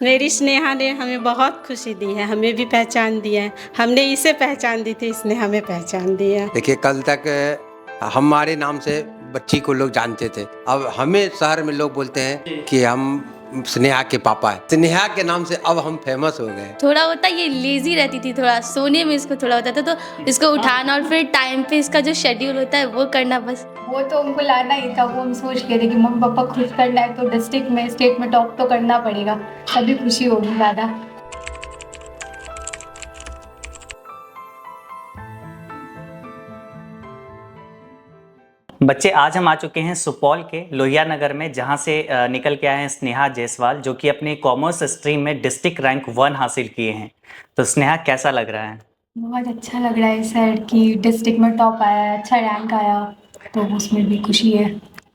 मेरी स्नेहा ने हमें बहुत खुशी दी है, हमें भी पहचान दिया है। हमने इसे पहचान दी थी, इसने हमें पहचान दिया। देखिए कल तक हमारे नाम से बच्ची को लोग जानते थे, अब हमें शहर में लोग बोलते हैं कि हम स्नेहा के पापा है। स्नेहा के नाम से अब हम फेमस हो गए। थोड़ा होता ये लेजी रहती थी, थोड़ा सोने में इसको थोड़ा होता था, तो इसको उठाना और फिर टाइम पे इसका जो शेड्यूल होता है वो करना, बस वो तो उनको लाना ही था। वो हम सोच रहे थे कि मम्मी पापा खुश करना है तो डिस्ट्रिक्ट में स्टेट में टॉप तो करना पड़ेगा, तभी खुशी होगी ज़्यादा। बच्चे, आज हम आ चुके हैं सुपौल के लोहिया नगर में, जहां से निकल के आए हैं स्नेहा जायसवाल, जो कि अपने कॉमर्स स्ट्रीम में डिस्ट्रिक्ट रैंक 1 हासिल किए हैं। तो स्नेहा, कैसा लग रहा है? बहुत अच्छा लग रहा है सर कि डिस्ट्रिक्ट में टॉप आया, अच्छा रैंक आया, तो उसमें भी खुशी है।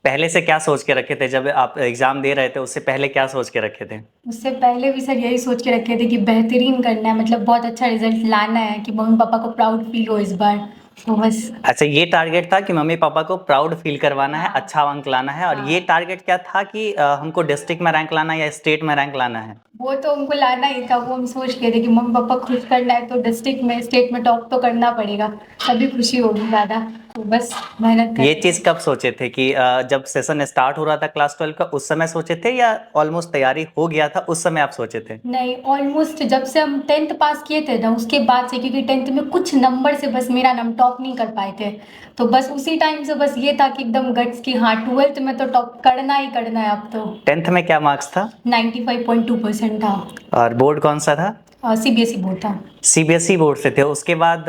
पहले से क्या सोच के रखे थे जब आप एग्जाम दे रहे थे? उससे पहले क्या सोच के रखे थे? उससे पहले भी सर यही सोच के रखे थे कि बेहतरीन करना है, मतलब बहुत अच्छा रिजल्ट लाना है कि मम्मी पापा को प्राउड फील हो इस बार, तो बस। अच्छा, ये टारगेट था कि मम्मी पापा को प्राउड फील करवाना है, अच्छा अंक लाना है। और ये टारगेट क्या था कि हमको डिस्ट्रिक्ट में रैंक लाना है या स्टेट में रैंक लाना है? वो तो उनको लाना ही था। वो हम सोच रहे थे कि मम्मी पापा खुश करना है तो डिस्ट्रिक्ट में स्टेट में टॉप तो करना पड़ेगा, तभी खुशी होगी ज़्यादा, तो बस मेहनत ये कर। चीज कब सोचे थे कि जब सेशन स्टार्ट हो रहा था क्लास 12 का, उस समय सोचे थे या ऑलमोस्ट तैयारी हो गया था उस समय आप सोचे थे? नहीं, ऑलमोस्ट जब से हम 10th पास किए थे ना, उसके बाद से, क्योंकि 10th में कुछ नंबर से बस मेरा नाम टॉप नहीं कर पाए थे, तो बस उसी टाइम से बस ये था कि एकदम गट्स की हाँ 12th में तो टॉप करना ही करना है अब तो। 10th में क्या मार्क्स था? 95.2% था। और बोर्ड कौन सा था? CBSE बोर्ड था। सीबीएसई बोर्ड से थे। उसके बाद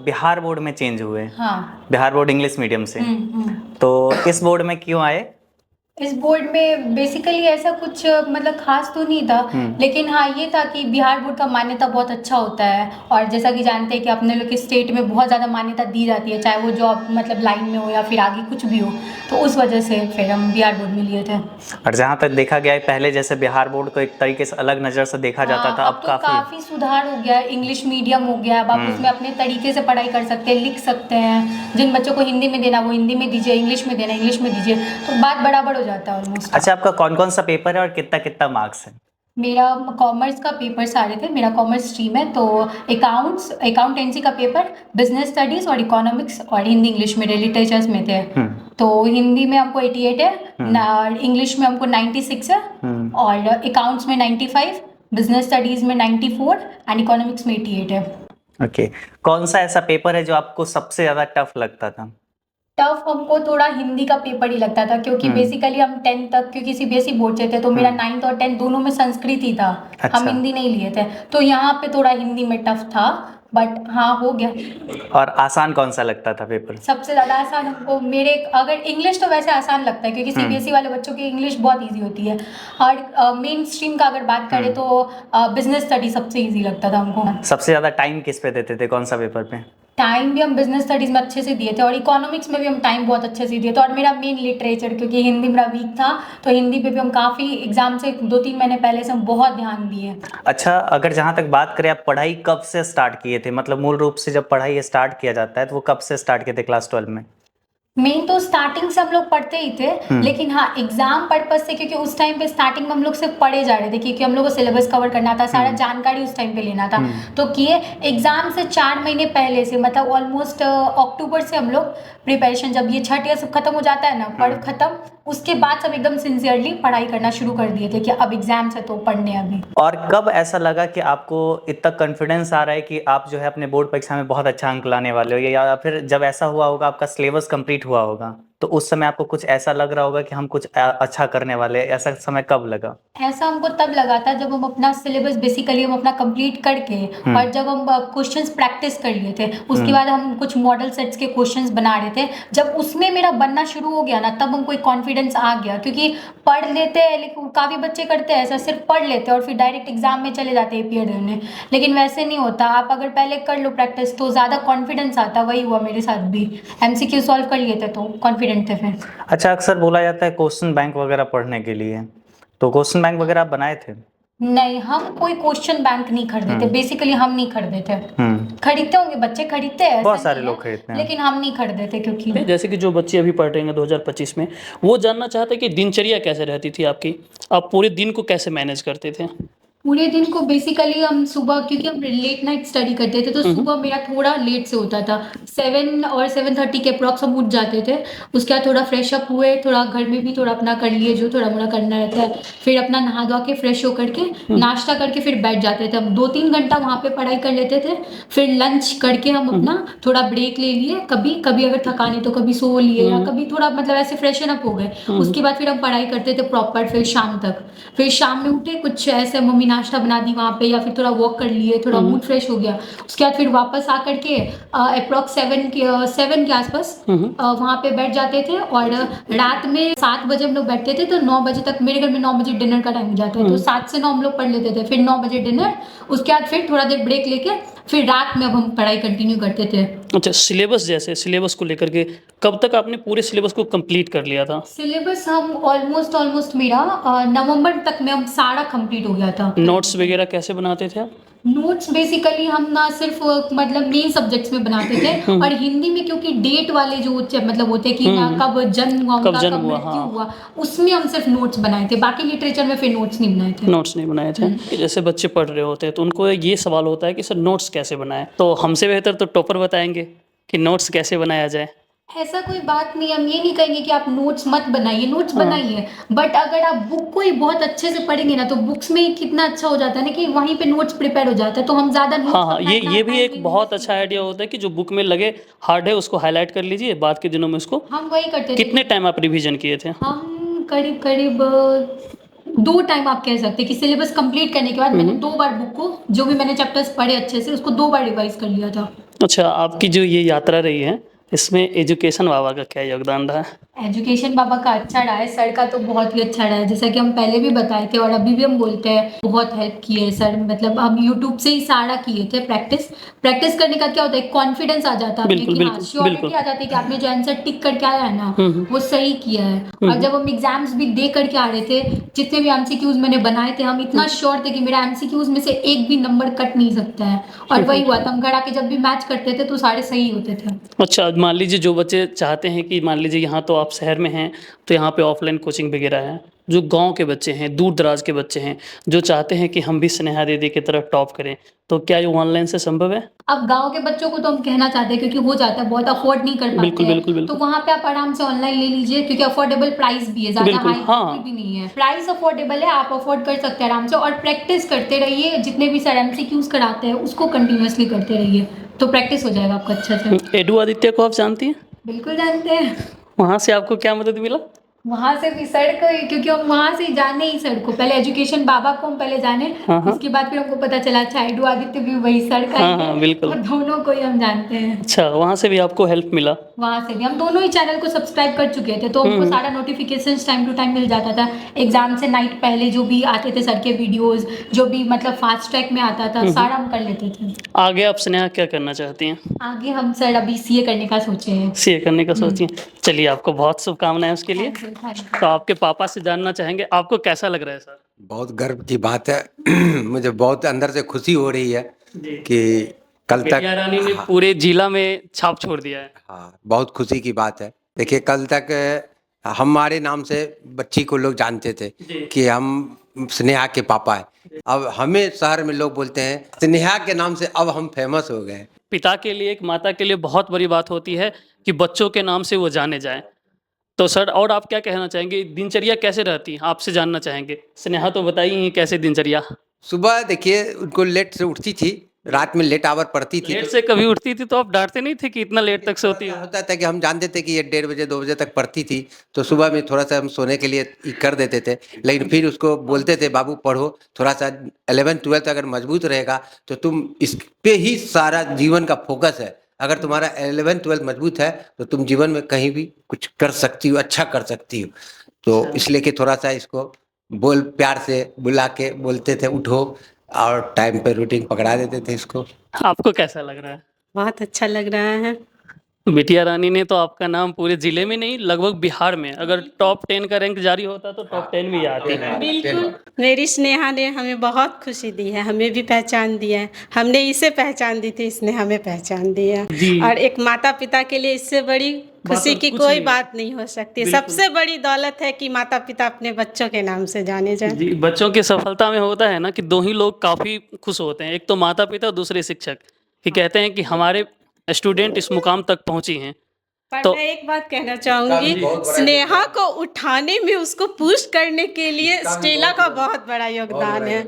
बिहार बोर्ड में चेंज हुए। हाँ। बिहार बोर्ड इंग्लिश मीडियम से। तो इस बोर्ड में क्यों आए? इस बोर्ड में बेसिकली ऐसा कुछ मतलब खास तो नहीं था, लेकिन हाँ ये था कि बिहार बोर्ड का मान्यता बहुत अच्छा होता है, और जैसा कि जानते हैं कि अपने लोग के स्टेट में बहुत ज़्यादा मान्यता दी जाती है, चाहे वो जॉब मतलब लाइन में हो या फिर आगे कुछ भी हो, तो उस वजह से फिर हम बिहार बोर्ड में लिए थे। और जहाँ तक देखा गया है, पहले जैसे बिहार बोर्ड को एक तरीके से अलग नज़र से देखा जाता था, अब तो काफ़ी सुधार हो गया है, इंग्लिश मीडियम हो गया है, अब आप उसमें अपने तरीके से पढ़ाई कर सकते हैं, लिख सकते हैं। जिन बच्चों को हिंदी में देना वो हिंदी में दीजिए, इंग्लिश में देना इंग्लिश में दीजिए, तो बात बराबर हो जाता है ऑलमोस्ट। अच्छा, आपका कौन कौन सा पेपर है और कितना कितना मार्क्स है? मेरा कॉमर्स का पेपर सारे थे, मेरा कॉमर्स स्ट्रीम है, तो अकाउंटेंसी का पेपर, बिजनेस स्टडीज और इकोनॉमिक्स और हिंदी इंग्लिश में लिटरेचर्स में थे। तो हिंदी में हमको 88 है, इंग्लिश में हमको 96 है, और अकाउंट्स में 95, बिजनेस स्टडीज में 94 एंड इकोनॉमिक्स में 88 है। ओके। कौन सा ऐसा पेपर है जो आपको सबसे ज़्यादा टफ लगता था? टफ हमको थोड़ा हिंदी का पेपर ही लगता था, क्योंकि बेसिकली हम 10th तक, क्योंकि CBSE बोर्ड से थे, तो मेरा 9th और 10th दोनों में संस्कृत ही था। अच्छा। हम हिंदी नहीं लिए थे, तो यहाँ पे थोड़ा हिंदी में टफ था, बट हाँ हो गया। और आसान कौन सा लगता था पेपर? सबसे ज़्यादा आसान हमको मेरे, अगर इंग्लिश तो वैसे आसान लगता है, क्योंकि CBSE वाले बच्चों की इंग्लिश बहुत ईजी होती है, और मेन स्ट्रीम का अगर बात करें तो बिजनेस स्टडी सबसे ईजी लगता था हमको। सबसे ज़्यादा टाइम किस पे देते थे, कौन सा पेपर पे? टाइम भी हम बिजनेस स्टडीज़ में अच्छे से दिए थे, और इकोनॉमिक्स में भी हम टाइम बहुत अच्छे से दिए थे, और मेरा मेन लिटरेचर, क्योंकि हिंदी मेरा वीक था, तो हिंदी पे भी हम काफ़ी एग्जाम से 2-3 महीने पहले से हम बहुत ध्यान दिए। अच्छा, अगर जहाँ तक बात करें, आप पढ़ाई कब से स्टार्ट किए थे? मतलब मूल रूप से जब पढ़ाई स्टार्ट किया जाता है तो वो कब से स्टार्ट किए थे क्लास 12 में? मेन तो स्टार्टिंग से हम लोग पढ़ते ही थे, लेकिन हाँ एग्जाम पर्पज से, क्योंकि उस टाइम पे स्टार्टिंग में हम लोग सिर्फ पढ़े जा रहे थे, क्योंकि हम लोग को सिलेबस कवर करना था, सारा जानकारी उस टाइम पे लेना था, तो किए एग्जाम से 4 महीने पहले से, मतलब ऑलमोस्ट अक्टूबर से हम लोग प्रिपरेशन, जब ये छठ या सब खत्म हो जाता है ना, पढ़ खत्म, उसके बाद सब एकदम सिंसियरली पढ़ाई करना शुरू कर दिए थे कि अब एग्जाम्स है तो पढ़ने अभी। और कब ऐसा लगा कि आपको इतना कॉन्फिडेंस आ रहा है कि आप जो है अपने बोर्ड परीक्षा में बहुत अच्छा अंक लाने वाले हो, या फिर जब ऐसा हुआ होगा, आपका सिलेबस कंप्लीट हुआ होगा, तो उस समय आपको कुछ ऐसा लग रहा होगा कि हम कुछ अच्छा करने वाले हैं? ऐसा समय कब लगा? ऐसा हमको तब लगा था जब हम अपना सिलेबस बेसिकली हम अपना कंप्लीट करके, और जब हम क्वेश्चंस प्रैक्टिस कर लिए थे, उसके बाद हम कुछ मॉडल सेट्स के क्वेश्चंस बना रहे थे, जब उसमें मेरा बनना शुरू हो गया ना, तब हमको एक कॉन्फिडेंस आ गया, क्योंकि पढ़ लेते हैं, लेकिन काफ़ी बच्चे करते हैं ऐसा, सिर्फ पढ़ लेते हैं और फिर डायरेक्ट एग्जाम में चले जाते हैं APR देने, लेकिन वैसे नहीं होता, आप अगर पहले कर लो प्रैक्टिस तो ज़्यादा कॉन्फिडेंस आता। वही हुआ मेरे साथ भी, MCQ सॉल्व कर लिए थे तो कॉन्फिडेंट थे फिर। अच्छा, अक्सर बोला जाता है क्वेश्चन बैंक वगैरह पढ़ने के लिए, तो क्वेश्चन बैंक वगैरह आप बनाए थे? नहीं, हम कोई क्वेश्चन बैंक नहीं खरीदे थे, बेसिकली हम नहीं खरीदे थे। खरीदते होंगे बच्चे, खरीदते हैं, बहुत सारे लोग खरीदते हैं, लेकिन हम नहीं खरीदे थे, क्योंकि जैसे कि जो बच्चे अभी पढ़ रहे हैं 2025 में, वो जानना चाहते हैं कि दिनचर्या कैसे रहती थी आपकी, आप पूरे दिन को कैसे मैनेज करते थे? पूरे दिन को बेसिकली हम सुबह, क्योंकि हम लेट नाइट स्टडी करते थे तो सुबह मेरा थोड़ा लेट से होता था। 7 और 7:30 के अप्रॉक्स हम उठ जाते थे। उसके बाद थोड़ा फ्रेश अप हुए, थोड़ा घर में भी थोड़ा अपना कर लिए जो थोड़ा मोड़ा करना रहता है, फिर अपना नहा धोआ के फ्रेश होकर के नाश्ता करके फिर बैठ जाते थे। हम 2-3 घंटा वहाँ पे पढ़ाई कर लेते थे। फिर लंच करके हम अपना थोड़ा ब्रेक ले लिए, कभी कभी अगर थकाने तो कभी सो लिए, या कभी थोड़ा मतलब ऐसे फ्रेशन अप हो गए। उसके बाद फिर हम पढ़ाई करते थे प्रॉपर, फिर शाम तक। फिर शाम में उठे, कुछ ऐसे मम्मी नाश्ता बना दी वहाँ पे, या फिर थोड़ा वॉक कर लिए, थोड़ा मूड फ्रेश हो गया। उसके बाद फिर वापस आकर के अप्रॉक्स 7 के आसपास वहाँ पे बैठ जाते थे। और रात में 7 बजे हम लोग बैठते थे तो 9 बजे तक, मेरे घर में 9 बजे डिनर का टाइम हो जाता है, तो 7 से 9 हम लोग पढ़ लेते थे। फिर 9 बजे डिनर, उसके बाद फिर थोड़ा देर ब्रेक लेके फिर रात में अब हम पढ़ाई कंटिन्यू करते थे। अच्छा, सिलेबस जैसे सिलेबस को लेकर के कब तक आपने पूरे सिलेबस को कंप्लीट कर लिया था? सिलेबस हम ऑलमोस्ट मेरा नवंबर तक में हम सारा कंप्लीट हो गया था। नोट्स वगैरह कैसे बनाते थे आप? नोट्स बेसिकली हम ना सिर्फ मतलब मेन सब्जेक्ट्स में बनाते थे, और हिंदी में क्योंकि डेट वाले जो मतलब होते हैं कि ना कब जन्म हुआ उनका, कब हुआ, मृत्यु हाँ। हुआ, उसमें हम सिर्फ नोट्स बनाए थे। बाकी लिटरेचर में फिर नोट्स नहीं बनाए थे। नोट्स नहीं बनाए थे। कि जैसे बच्चे पढ़ रहे होते हैं तो उनको ये सवाल होता है कि सर नोट्स कैसे बनाएं, तो हमसे बेहतर तो टॉपर बताएंगे कि नोट्स कैसे बनाया जाए। ऐसा कोई बात नहीं, हम ये नहीं कहेंगे कि आप नोट्स मत बनाइए, नोट्स बनाइए, बट अगर आप बुक को ही बहुत अच्छे से पढ़ेंगे ना तो बुक्स में ही कितना अच्छा हो जाता है ना कि वहीं पे नोट्स प्रिपेयर हो जाता है, तो हम ज्यादा notes हाँ हाँ, अपना इतना ये भी time एक नहीं बहुत invest अच्छा नहीं आइडिया होता है कि जो बुक में लगे हार्ड है उसको हाईलाइट कर लीजिए, बाद के दिनों में उसको। करते। हम वही करते थे। कितने टाइम आप रिवीजन किए थे? हम करीब करीब 2 टाइम आप कह सकते हैं कि सिलेबस कंप्लीट करने के बाद मैंने 2 बार बुक को, जो भी मैंने चैप्टर्स पढ़े अच्छे से, उसको 2 बार रिवाइज कर लिया था। अच्छा, आपकी जो ये यात्रा रही है इसमें एजुकेशन बाबा का क्या योगदान रहा है? एजुकेशन बाबा का अच्छा रहा है, सर का तो बहुत ही अच्छा रहा है। जैसा कि हम पहले भी बताए थे और अभी भी हम बोलते हैं, बहुत हेल्प की है सर। मतलब हम यूट्यूब से ही सारा किए थे प्रैक्टिस करने का क्या होता है, कॉन्फिडेंस आ जाता है अपने बिल्कुल, कि हाँ, बिल्कुल, श्योरिटी बिल्कुल। आ जाती है कि आपने जो आंसर टिक करके आया है ना वो सही किया है। और जब हम एग्जाम्स भी दे करके आ रहे थे, जितने भी एमसीक्यूज मैंने बनाए थे, हम इतना श्योर थे कि मेरा एमसीक्यूज में से एक भी नंबर कट नहीं सकता है। और वही हुआ था, हम घर आके जब भी मैच करते थे तो सारे सही होते थे। अच्छा, मान लीजिए जो बच्चे चाहते हैं कि मान लीजिए यहाँ तो आप शहर में हैं तो यहाँ पे ऑफलाइन कोचिंग वगैरह है, जो गांव के बच्चे हैं, दूर दराज के बच्चे हैं, जो चाहते हैं कि हम भी स्नेहा दीदी की तरह टॉप करें, तो क्या ये ऑनलाइन से संभव है? अब गांव के बच्चों को तो हम कहना चाहते हैं, क्योंकि हो जाता है, बहुत अफोर्ड नहीं कर पाते बिल्कुल, हैं, बिल्कुल, बिल्कुल। तो वहाँ पे आप आराम से ऑनलाइन ले लीजिए, क्योंकि अफोर्डेबल प्राइस भी है, ज्यादा बिल्कुल, हाई हाँ। भी नहीं है, प्राइस अफोर्डेबल है, आप अफोर्ड कर सकते हैं आराम से। और प्रैक्टिस करते रहिए, जितने भी सर एमसीक्यूज कराते हैं उसको कंटिन्यूअसली करते रहिए, तो प्रैक्टिस हो जाएगा आपका अच्छे से। एडू आदित्य को आप जानती हैं? बिल्कुल जानते हैं। वहाँ से आपको क्या मदद मिला? वहाँ से भी सर को, क्योंकि हम वहाँ से जाने ही सर को, पहले एजुकेशन बाबा को हम पहले जाने, उसके बाद फिर हमको पता चला अच्छा एडू आदित्य भी वही सर का ही हाँ, है, हाँ, बिल्कुल। और दोनों को ही हम जानते हैं। अच्छा, वहाँ से भी आपको हेल्प मिला? वहाँ से भी हम दोनों ही चैनल को सब्सक्राइब कर चुके थे, तो हमको सारा नोटिफिकेशन टाइम टू टाइम मिल जाता था। एग्जाम से नाइट पहले जो भी आते थे सर के वीडियोस, जो भी मतलब फास्ट ट्रैक में आता था, सारा हम कर लेते थे। आगे आप स्नेहा क्या करना चाहती हैं? आगे हम सर अभी सीए करने का सोचे हैं। सीए करने का सोची हैं? चलिए, आपको बहुत शुभकामनाएं उसके लिए। Thank you. तो आपके पापा से जानना चाहेंगे आपको कैसा लग रहा है सर? बहुत गर्व की बात है मुझे बहुत अंदर से खुशी हो रही है जी। कि कल तक, बिटिया रानी ने पूरे जिला में छाप छोड़ दिया है। हाँ, बहुत खुशी की बात है। देखिए, कल तक हमारे नाम से बच्ची को लोग जानते थे जी। कि हम स्नेहा के पापा हैं। अब हमें शहर में लोग बोलते हैं स्नेहा के नाम से, अब हम फेमस हो गए। पिता के लिए, एक माता के लिए बहुत बड़ी बात होती है कि बच्चों के नाम से वो जाने जाएं। तो सर, और आप क्या कहना चाहेंगे, दिनचर्या कैसे रहती है आपसे जानना चाहेंगे। स्नेहा तो बताइए ही कैसे दिनचर्या। सुबह देखिए, उनको लेट से उठती थी, रात में लेट आवर पढ़ती थी, लेट से कभी उठती थी तो आप डांटते नहीं थे कि इतना लेट तक सोती हो? होता था कि हम जानते थे कि ये 1:30 बजे 2 बजे तक पढ़ती थी, तो सुबह में थोड़ा सा हम सोने के लिए कर देते थे। लेकिन फिर उसको बोलते थे बाबू पढ़ो थोड़ा सा, 11th-12th अगर मजबूत रहेगा तो तुम इस पे ही सारा जीवन का फोकस है। अगर तुम्हारा 11th-12th मजबूत है तो तुम जीवन में कहीं भी कुछ कर सकती हो, अच्छा कर सकती हो। तो इसलिए कि थोड़ा सा इसको प्यार से बुला के बोलते थे उठो, और टाइम पे रूटीन पकड़ा देते थे इसको। आपको कैसा लग रहा है? बहुत अच्छा लग रहा है। बिटिया रानी ने तो आपका नाम पूरे जिले में नहीं, लगभग बिहार में, अगर टॉप 10 का रैंक जारी होता तो टॉप 10 भी आती। बिल्कुल, मेरी स्नेहा ने हमें बहुत खुशी दी है, हमें भी पहचान दिया है। हमने इसे पहचान दी थी, इसने हमें पहचान दिया। जी। और एक माता पिता के लिए इससे बड़ी खुशी और की कुछ कोई नहीं। बात नहीं हो सकती। बिल्कुल। सबसे बड़ी दौलत है कि माता पिता अपने बच्चों के नाम से जाने जाएं। जी, बच्चों की सफलता में होता है ना कि 2 ही लोग काफ़ी खुश होते हैं, एक तो माता-पिता, दूसरे शिक्षक, कि कहते हैं कि हमारे स्टूडेंट इस मुकाम तक पहुँची हैं। पर तो मैं एक बात कहना चाहूंगी, बहुत बड़ा स्नेहा को उठाने में, उसको पुश करने के लिए इसका भी स्टेला बहुत का बड़ा- बहुत बड़ा योगदान है।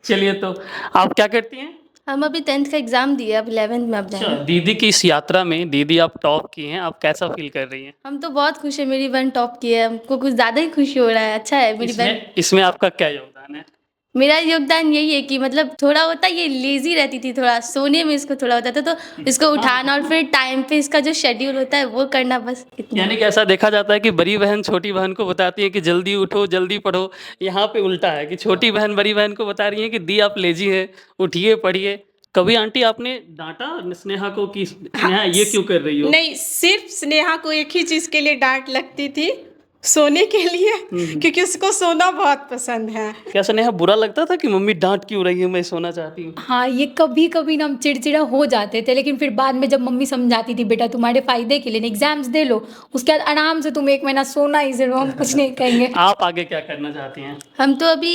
चलिए, तो आप क्या करती हैं? हम अभी 10th का एग्ज़ाम दिए, अब 11th में अब अच्छा, जाएंगे। दीदी की इस यात्रा में दीदी आप टॉप की हैं, आप कैसा फ़ील कर रही हैं? हम तो बहुत खुश है, मेरी बहन टॉप की है, हमको कुछ ज़्यादा ही खुशी हो रहा है। अच्छा है मेरी बहन। इसमें आपका क्या योगदान है? मेरा योगदान यही है कि मतलब थोड़ा होता है, ये लेज़ी रहती थी, थोड़ा सोने में इसको थोड़ा होता था, तो इसको उठाना और फिर टाइम पे इसका जो शेड्यूल होता है वो करना, बस इतना। यानी कि ऐसा देखा जाता है कि बड़ी बहन छोटी बहन को बताती है कि जल्दी उठो, जल्दी पढ़ो। यहाँ पे उल्टा है कि छोटी बहन बड़ी बहन को बता रही है कि दी आप लेज़ी है, उठिए, पढ़िए। कभी आंटी आपने डाँटा स्नेहा को कि स्नेहा ये क्यों कर रही हो? नहीं, सिर्फ स्नेहा को एक ही चीज के लिए डांट लगती थी, सोने के लिए, क्योंकि उसको सोना बहुत पसंद है। क्या स्नेहा बुरा लगता था कि मम्मी डाँट क्यों रही है, मैं सोना चाहती हूँ? हाँ, ये कभी कभी ना हम चिड़चिड़ा हो जाते थे, लेकिन फिर बाद में जब मम्मी समझाती थी, बेटा तुम्हारे फायदे के लिए एग्जाम्स दे लो, उसके बाद आराम से तुम 1 महीना सोना ही सिर्फ, हम कुछ नहीं कहेंगे। आप आगे क्या करना चाहती हैं? हम तो अभी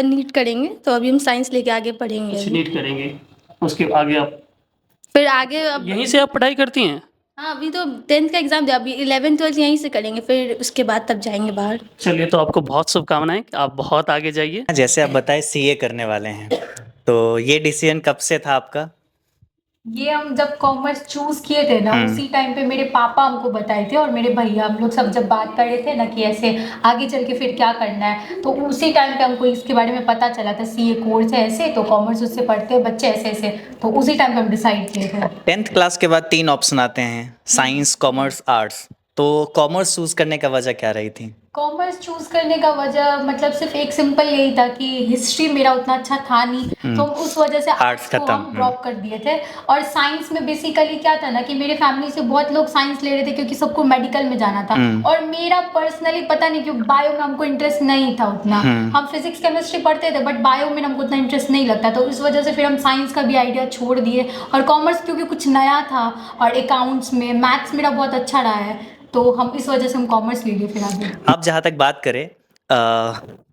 नीट करेंगे, तो अभी हम साइंस लेके आगे पढ़ेंगे कुछ अभी। नीट करेंगे, उसके आगे आप फिर आगे अब यहीं से आप पढ़ाई करती हैं? हाँ, अभी तो 10th का एग्ज़ाम दिया, अभी 11th 12th यहीं से करेंगे, फिर उसके बाद तब जाएंगे बाहर। चलिए, तो आपको बहुत शुभकामनाएँ कि आप बहुत आगे जाइए। जैसे आप बताए सीए करने वाले हैं, तो ये डिसीजन कब से था आपका? ये हम जब कॉमर्स चूज किए थे ना, उसी टाइम पे मेरे पापा हमको बताए थे, और मेरे भैया, हम लोग सब जब बात कर रहे थे ना कि ऐसे आगे चल के फिर क्या करना है, तो उसी टाइम पे हमको इसके बारे में पता चला था, सीए कोर्स है ऐसे, तो कॉमर्स उससे पढ़ते हैं बच्चे ऐसे ऐसे, तो उसी टाइम पे हम डिसाइड किए थे। 10th क्लास के बाद 3 ऑप्शन आते हैं, साइंस, कॉमर्स, आर्ट्स। तो कॉमर्स चूज करने का वजह क्या रही थी? कॉमर्स चूज करने का वजह मतलब सिर्फ एक सिंपल यही था कि हिस्ट्री मेरा उतना अच्छा था नहीं, तो उस वजह से Arts आर्ट्स को खत्म, हम ड्रॉप कर दिए थे। और साइंस में बेसिकली क्या था ना कि मेरे फैमिली से बहुत लोग साइंस ले रहे थे, क्योंकि सबको मेडिकल में जाना था, और मेरा पर्सनली पता नहीं क्यों बायो में हमको इंटरेस्ट नहीं था उतना। हम फिजिक्स केमिस्ट्री पढ़ते थे, बट बायो में हमको उतना इंटरेस्ट नहीं लगता, तो इस वजह से फिर हम साइंस का भी आइडिया छोड़ दिए, और कॉमर्स क्योंकि कुछ नया था, और अकाउंट्स में मैथ्स मेरा बहुत अच्छा रहा है, तो हम इस वजह से हम कॉमर्स ले लिए फिर आगे। आप जहाँ तक बात करें,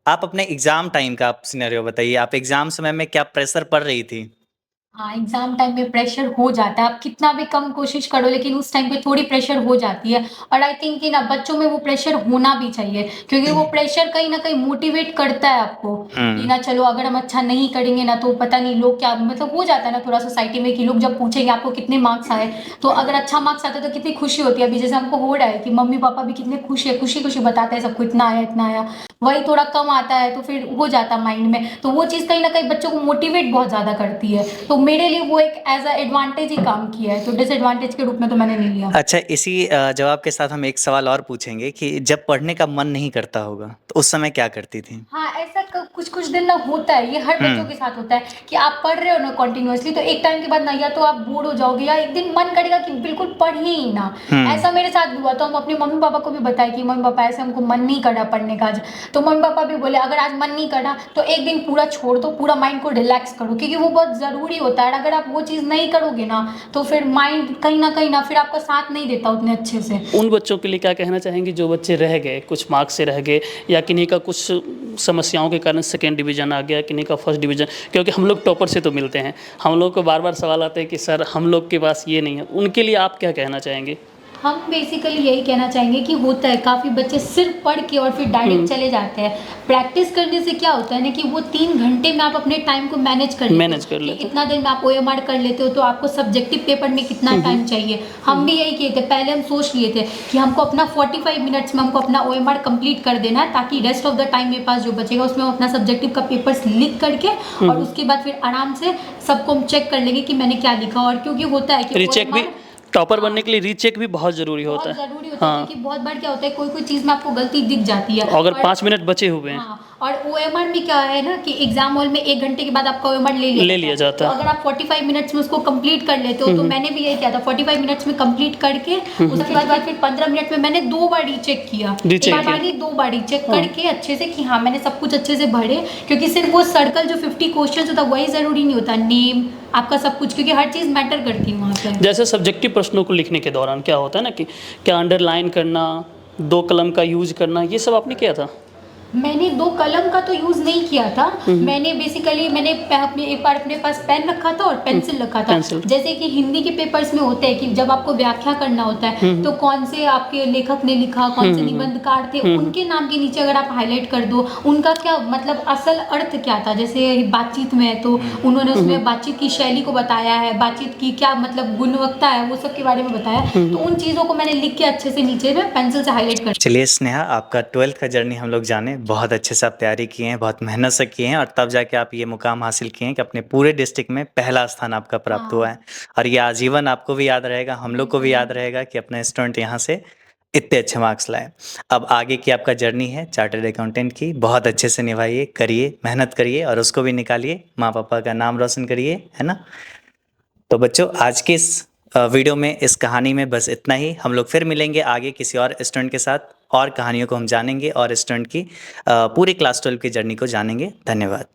आप अपने एग्जाम टाइम का आप सिनेरियो बताइए, आप एग्जाम समय में क्या प्रेशर पड़ रही थी? हाँ, एग्जाम टाइम में प्रेशर हो जाता है, आप कितना भी कम कोशिश करो, लेकिन उस टाइम पे थोड़ी प्रेशर हो जाती है। और आई थिंक कि ना बच्चों में वो प्रेशर होना भी चाहिए, क्योंकि वो प्रेशर कहीं ना कहीं मोटिवेट करता है आपको कि ना चलो अगर हम अच्छा नहीं करेंगे ना, तो पता नहीं लोग क्या, मतलब हो जाता है ना थोड़ा सोसाइटी में कि लोग जब पूछेंगे आपको कितने मार्क्स आए, तो अगर अच्छा मार्क्स आता है तो कितनी खुशी होती है। अभी जैसे हमको हो रहा है कि मम्मी पापा भी कितने खुश है, खुशी खुशी बताते हैं सबको इतना आया इतना आया, वही थोड़ा कम आता है तो फिर हो जाता माइंड में, तो वो चीज़ कहीं ना कहीं बच्चों को मोटिवेट बहुत ज़्यादा करती है। तो मेरे लिए वो एक एज अ एडवांटेज ही काम किया है, तो डिसएडवांटेज के रूप में तो मैंने नहीं लिया। अच्छा, इसी जवाब के साथ हम एक सवाल और पूछेंगे कि जब पढ़ने का मन नहीं करता होगा तो उस समय क्या करती थी? हाँ, ऐसा कुछ कुछ दिन ना होता है, ये हर बच्चों के साथ होता है कि आप पढ़ रहे हो ना कंटिन्यूअसली, तो एक टाइम के बाद ना या तो आप बोर हो जाओगे, या एक दिन मन करेगा कि बिल्कुल पढ़िए ही ना। ऐसा मेरे साथ भी हुआ, तो हम अपने मम्मी पापा को भी बताए कि मम्मी पापा ऐसे हमको मन नहीं कर रहा पढ़ने का आज, तो मम्मी पापा भी बोले अगर आज मन नहीं कर रहा तो एक दिन पूरा छोड़ दो, पूरा माइंड को रिलैक्स करो, क्योंकि वो बहुत ज़रूरी होता है। अगर आप वो चीज़ नहीं करोगे ना, तो फिर माइंड कहीं ना फिर आपका साथ नहीं देता उतने अच्छे से। उन बच्चों के लिए क्या कहना चाहेंगे जो बच्चे रह गए, कुछ मार्क्स से रह गए, या किन्हीं का कुछ समस्याओं के कारण सेकेंड डिवीज़न आ गया, किन्हीं का फर्स्ट डिवीज़न, क्योंकि हम लोग टॉपर से तो मिलते हैं, हम लोग को बार बार सवाल आते हैं कि सर हम लोग के पास ये नहीं है, उनके लिए आप क्या कहना चाहेंगे? हम बेसिकली यही कहना चाहेंगे कि होता है काफ़ी बच्चे सिर्फ पढ़ के और फिर डायरेक्ट चले जाते हैं। प्रैक्टिस करने से क्या होता है ना कि वो 3 घंटे में आप अपने टाइम को मैनेज कर लेते हो। इतना दिन में आप OMR कर लेते हो, तो आपको सब्जेक्टिव पेपर में कितना टाइम चाहिए। हम भी यही किए थे, पहले हम सोच लिए थे कि हमको अपना 45 मिनट्स में हमको अपना OMR कंप्लीट कर देना है, ताकि रेस्ट ऑफ द टाइम मेरे पास जो बचेगा उसमें हम अपना सब्जेक्टिव का पेपर्स लिख करके और उसके बाद फिर आराम से सबको हम चेक कर लेंगे कि मैंने क्या लिखा। और क्योंकि होता है कि रीचेक भी, टॉपर बनने के लिए रीचेक भी बहुत ज़रूरी होता है। बहुत ज़रूरी होता है, क्योंकि बहुत बार क्या होता है कोई चीज़ में आपको गलती दिख जाती है, अगर 5 मिनट बचे हुए हैं। हाँ, और OMR में क्या है ना कि एग्जाम हॉल में 1 घंटे के बाद आपका OMR ले लिया जाता है। तो अगर आप 45 मिनट्स में उसको कंप्लीट कर लेते हो, तो मैंने भी यही किया था, 45 मिनट्स में कंप्लीट करके उसके बाद फिर 15 मिनट में मैंने 2 बार रीचेक किया, एक बार नहीं 2 बार रीचेक करके अच्छे से कि हाँ मैंने सब कुछ अच्छे से भरे, क्योंकि सिर्फ वो सर्कल जो 50 क्वेश्चन होता है वही ज़रूरी नहीं होता, नेम आपका सब कुछ, क्योंकि हर चीज़ मैटर करती है वहाँ पे। जैसे सब्जेक्टिव प्रश्नों को लिखने के दौरान क्या होता है ना कि क्या अंडरलाइन अंडरलाइन करना, 2 कलम का यूज़ करना, ये सब आपने किया था? मैंने 2 कलम का तो यूज़ नहीं किया था। मैंने बेसिकली अपने एक बार अपने पास पेन रखा था और पेंसिल रखा था। पेंसिल। जैसे कि हिंदी के पेपर्स में होता है कि जब आपको व्याख्या करना होता है तो कौन से आपके लेखक ने लिखा, कौन से निबंधकार थे, उनके नाम के नीचे अगर आप हाईलाइट कर दो, उनका क्या मतलब असल अर्थ क्या था। जैसे बातचीत में है तो उन्होंने उसमें बातचीत की शैली को बताया है, बातचीत की क्या मतलब गुणवत्ता है, वो सब के बारे में बताया। तो उन चीज़ों को मैंने लिख के अच्छे से नीचे में पेंसिल से हाईलाइट कर। चलिए स्नेहा, आपका 12th का जर्नी हम लोग जाने, बहुत अच्छे से आप तैयारी किए हैं, बहुत मेहनत से किए हैं और तब जाके आप ये मुकाम हासिल किए हैं कि अपने पूरे डिस्ट्रिक्ट में पहला स्थान आपका प्राप्त हुआ है। और ये आजीवन आपको भी याद रहेगा, हम लोग को भी याद रहेगा कि अपने स्टूडेंट यहाँ से इतने अच्छे मार्क्स लाए। अब आगे की आपका जर्नी है चार्टर्ड अकाउंटेंट की, बहुत अच्छे से निभाइए, करिए, मेहनत करिए और उसको भी निकालिए, माँ पापा का नाम रोशन करिए, है ना। तो बच्चों, आज के इस वीडियो में, इस कहानी में बस इतना ही। हम लोग फिर मिलेंगे आगे किसी और स्टूडेंट के साथ, और कहानियों को हम जानेंगे और स्टूडेंट की पूरी क्लास 12 की जर्नी को जानेंगे। धन्यवाद।